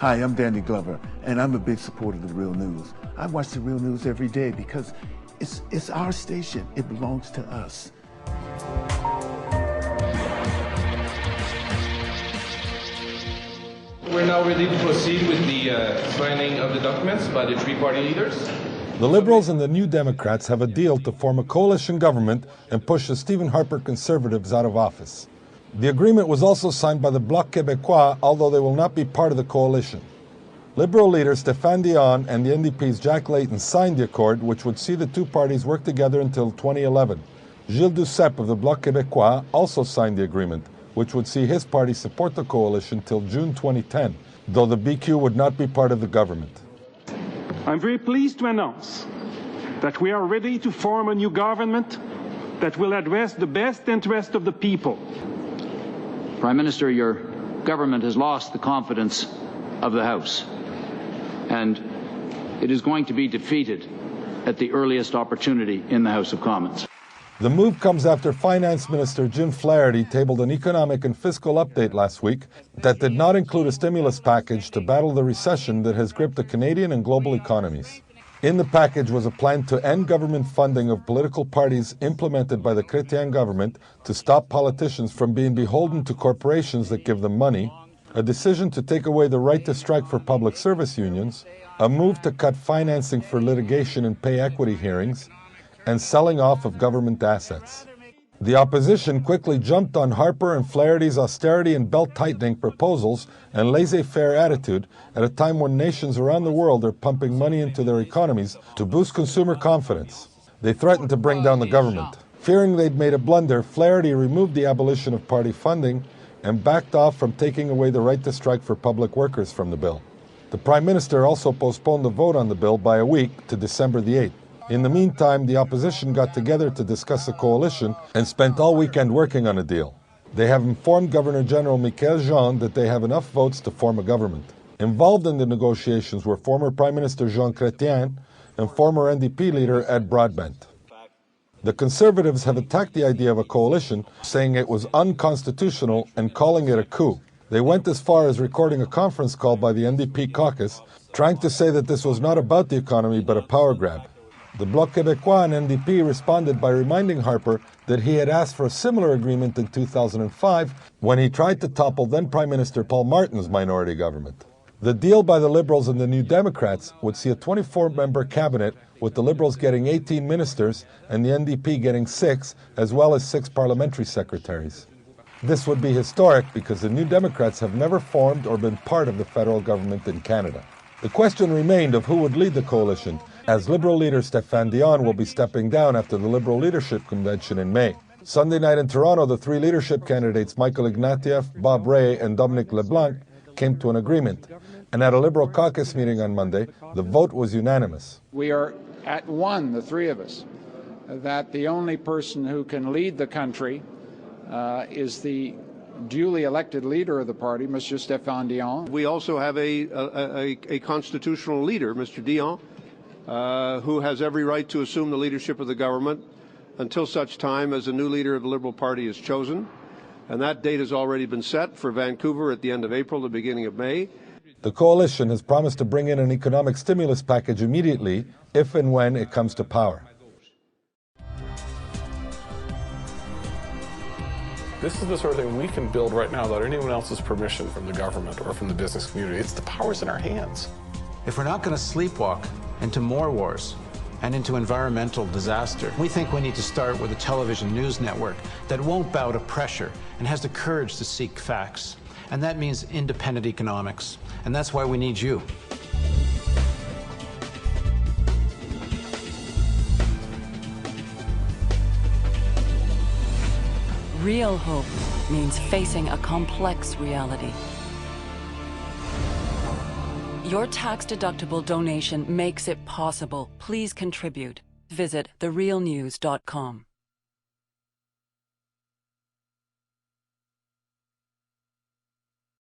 Hi, I'm Danny Glover, and I'm a big supporter of The Real News. I watch The Real News every day because it's our station. It belongs to us. We're now ready to proceed with the signing of the documents by the three party leaders. The Liberals and the New Democrats have a deal to form a coalition government and push the Stephen Harper Conservatives out of office. The agreement was also signed by the Bloc Québécois, although they will not be part of the coalition. Liberal leader Stéphane Dion and the NDP's Jack Layton signed the accord, which would see the two parties work together until 2011. Gilles Duceppe of the Bloc Québécois also signed the agreement, which would see his party support the coalition till June 2010, though the BQ would not be part of the government. I'm very pleased to announce that we are ready to form a new government that will address the best interest of the people. Prime Minister, your government has lost the confidence of the House, and it is going to be defeated at the earliest opportunity in the House of Commons. The move comes after Finance Minister Jim Flaherty tabled an economic and fiscal update last week that did not include a stimulus package to battle the recession that has gripped the Canadian and global economies. In the package was a plan to end government funding of political parties implemented by the Chrétien government to stop politicians from being beholden to corporations that give them money, a decision to take away the right to strike for public service unions, a move to cut financing for litigation and pay equity hearings, and selling off of government assets. The opposition quickly jumped on Harper and Flaherty's austerity and belt-tightening proposals and laissez-faire attitude at a time when nations around the world are pumping money into their economies to boost consumer confidence. They threatened to bring down the government. Fearing they'd made a blunder, Flaherty removed the abolition of party funding and backed off from taking away the right to strike for public workers from the bill. The Prime Minister also postponed the vote on the bill by a week to December the 8th. In the meantime, the opposition got together to discuss a coalition and spent all weekend working on a deal. They have informed Governor-General Michaël Jean that they have enough votes to form a government. Involved in the negotiations were former Prime Minister Jean Chrétien and former NDP leader Ed Broadbent. The Conservatives have attacked the idea of a coalition, saying it was unconstitutional and calling it a coup. They went as far as recording a conference call by the NDP caucus, trying to say that this was not about the economy but a power grab. The Bloc Québécois and NDP responded by reminding Harper that he had asked for a similar agreement in 2005 when he tried to topple then Prime Minister Paul Martin's minority government. The deal by the Liberals and the New Democrats would see a 24-member cabinet, with the Liberals getting 18 ministers and the NDP getting 6, as well as 6 parliamentary secretaries. This would be historic because the New Democrats have never formed or been part of the federal government in Canada. The question remained of who would lead the coalition, as Liberal leader Stéphane Dion will be stepping down after the Liberal Leadership Convention in May. Sunday night in Toronto, the 3 leadership candidates, Michael Ignatieff, Bob Rae, and Dominic LeBlanc, came to an agreement. And at a Liberal caucus meeting on Monday, the vote was unanimous. We are at one, the 3 of us, that the only person who can lead the country is the duly elected leader of the party, Mr. Stéphane Dion. We also have a constitutional leader, Mr. Dion, who has every right to assume the leadership of the government until such time as a new leader of the Liberal Party is chosen. And that date has already been set for Vancouver at the end of April, the beginning of May. The coalition has promised to bring in an economic stimulus package immediately if and when it comes to power. This is the sort of thing we can build right now without anyone else's permission from the government or from the business community. It's the powers in our hands. If we're not going to sleepwalk into more wars and into environmental disaster, we think we need to start with a television news network that won't bow to pressure and has the courage to seek facts. And that means independent economics. And that's why we need you. Real hope means facing a complex reality. Your tax-deductible donation makes it possible. Please contribute. Visit therealnews.com.